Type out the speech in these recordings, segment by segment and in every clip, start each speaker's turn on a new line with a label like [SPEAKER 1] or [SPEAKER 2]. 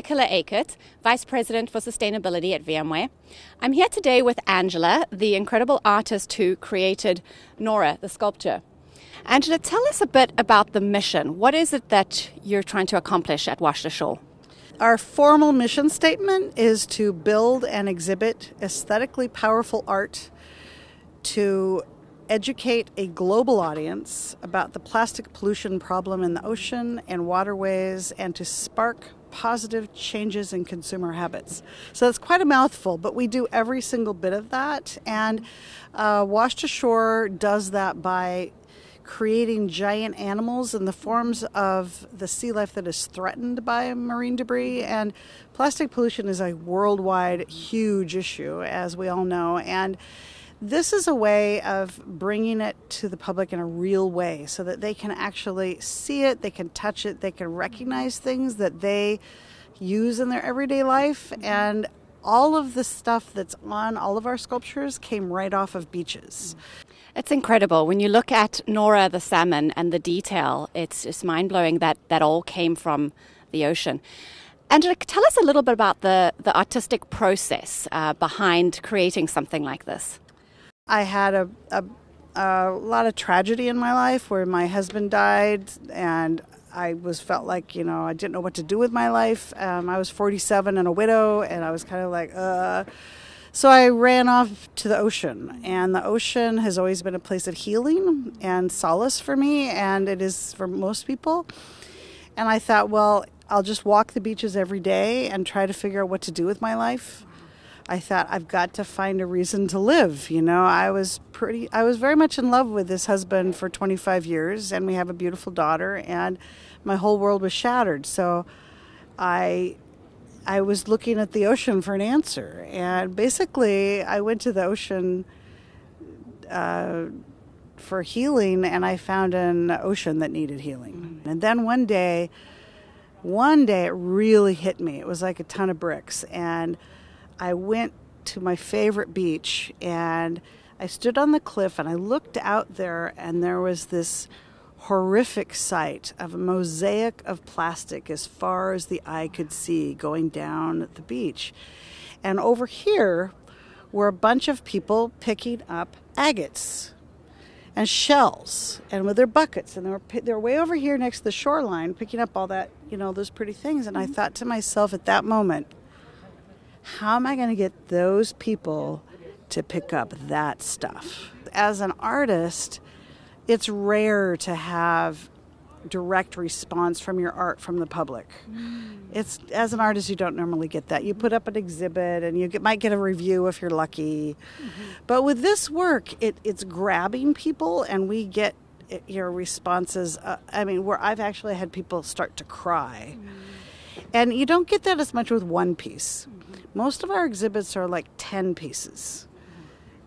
[SPEAKER 1] Nicola Acutt, Vice President for Sustainability at VMware. I'm here today with Angela, the incredible artist who created Nora, the sculpture. Angela, tell us a bit about the mission. What is it that you're trying to accomplish at Ashore?
[SPEAKER 2] Our formal mission statement is to build and exhibit aesthetically powerful art to educate a global audience about the plastic pollution problem in the ocean and waterways and to spark positive changes in consumer habits. So it's quite a mouthful, but we do every single bit of that. And Washed Ashore does that by creating giant animals in the forms of the sea life that is threatened by marine debris. And plastic pollution is a worldwide huge issue, as we all know. And this is a way of bringing it to the public in a real way so that they can actually see it, they can touch it, they can recognize things that they use in their everyday life. And all of the stuff that's on all of our sculptures came right off of beaches.
[SPEAKER 1] It's incredible. When you look at Nora the salmon and the detail, it's just mind-blowing that that all came from the ocean. Angela, tell us a little bit about the artistic process behind creating something like this.
[SPEAKER 2] I had a lot of tragedy in my life where my husband died and I felt like, I didn't know what to do with my life. I was 47 and a widow and I was kind of like, So I ran off to the ocean, and the ocean has always been a place of healing and solace for me, and it is for most people. And I thought, well, I'll just walk the beaches every day and try to figure out what to do with my life. I thought I've got to find a reason to live. I was very much in love with this husband for 25 years, and we have a beautiful daughter, and my whole world was shattered. So I was looking at the ocean for an answer, and basically I went to the ocean for healing, and I found an ocean that needed healing. And then one day it really hit me. It was like a ton of bricks, and I went to my favorite beach, and I stood on the cliff, and I looked out there, and there was this horrific sight of a mosaic of plastic as far as the eye could see going down the beach. And over here were a bunch of people picking up agates and shells and with their buckets, and they were way over here next to the shoreline picking up all that, those pretty things. And I thought to myself at that moment, how am I going to get those people to pick up that stuff? As an artist, it's rare to have direct response from your art from the public. As an artist, you don't normally get that. You put up an exhibit and you might get a review if you're lucky. But with this work, it's grabbing people, and we get responses. Where I've actually had people start to cry. And you don't get that as much with one piece. Most of our exhibits are like 10 pieces.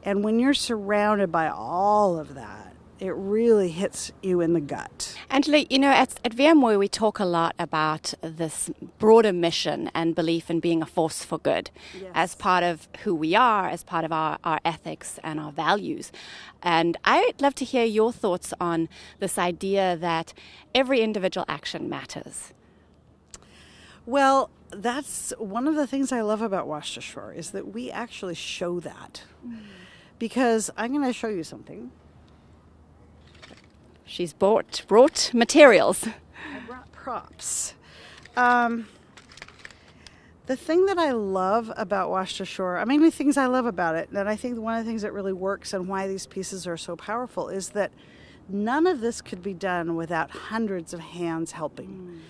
[SPEAKER 2] And when you're surrounded by all of that, it really hits you in the gut.
[SPEAKER 1] Angela, at VMware we talk a lot about this broader mission and belief in being a force for good. Yes. As part of who we are, as part of our ethics and our values. And I'd love to hear your thoughts on this idea that every individual action matters.
[SPEAKER 2] Well, that's one of the things I love about Washed Ashore is that we actually show that. Because I'm going to show you something.
[SPEAKER 1] She's brought materials.
[SPEAKER 2] I brought props. The thing that I love about Washed Ashore, many things I love about it, and I think one of the things that really works and why these pieces are so powerful is that none of this could be done without hundreds of hands helping.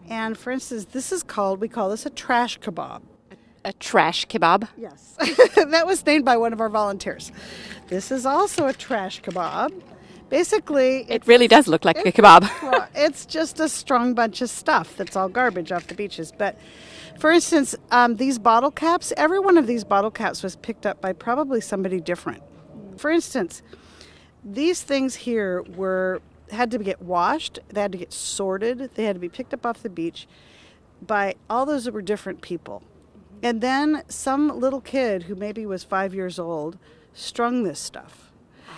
[SPEAKER 2] And for instance, we call this a trash kebab.
[SPEAKER 1] A trash kebab?
[SPEAKER 2] Yes. That was named by one of our volunteers. This is also a trash kebab. Basically,
[SPEAKER 1] it really does look like a kebab.
[SPEAKER 2] It's just a strong bunch of stuff that's all garbage off the beaches. But for instance, these bottle caps, every one of these bottle caps was picked up by probably somebody different. For instance, these things here had to get washed, they had to get sorted, they had to be picked up off the beach by all those that were different people. And then some little kid who maybe was 5 years old strung this stuff.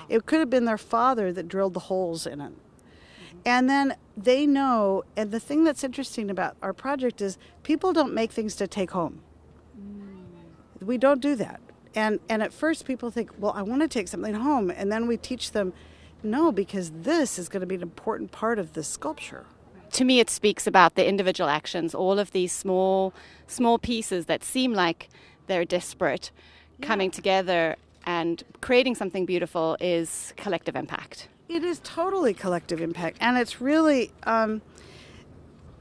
[SPEAKER 2] It could have been their father that drilled the holes in it. And then they know, and the thing that's interesting about our project is people don't make things to take home. We don't do that. And at first people think, well, I want to take something home. And then we teach them, no, because this is going to be an important part of the sculpture.
[SPEAKER 1] To me, it speaks about the individual actions, all of these small pieces that seem like they're disparate, coming together and creating something beautiful is collective impact.
[SPEAKER 2] It is totally collective impact. And it's really, and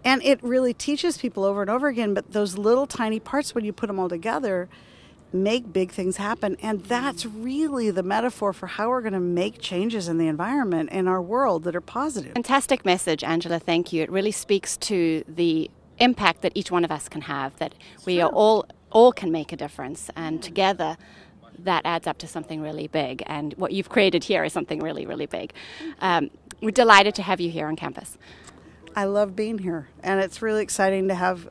[SPEAKER 2] it really teaches people over and over again, but those little tiny parts, when you put them all together, make big things happen. And that's really the metaphor for how we're going to make changes in the environment in our world that are positive.
[SPEAKER 1] Fantastic message, Angela. Thank you. It really speaks to the impact that each one of us can have, that we are all can make a difference, and together that adds up to something really big. And what you've created here is something really, really big. We're delighted to have you here on campus.
[SPEAKER 2] I love being here, and it's really exciting to have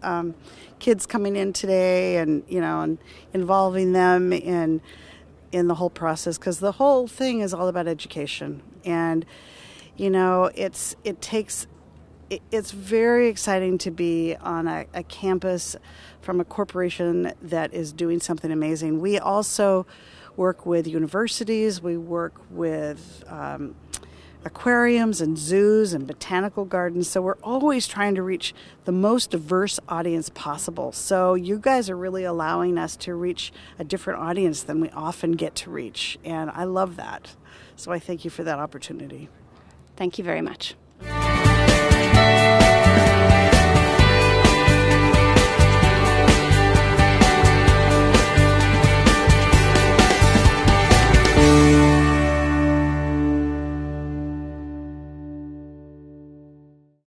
[SPEAKER 2] kids coming in today, and and involving them in the whole process, because the whole thing is all about education. And it's very exciting to be on a campus from a corporation that is doing something amazing. We also work with universities. We work with aquariums and zoos and botanical gardens. So we're always trying to reach the most diverse audience possible. So you guys are really allowing us to reach a different audience than we often get to reach. And I love that. So I thank you for that opportunity.
[SPEAKER 1] Thank you very much.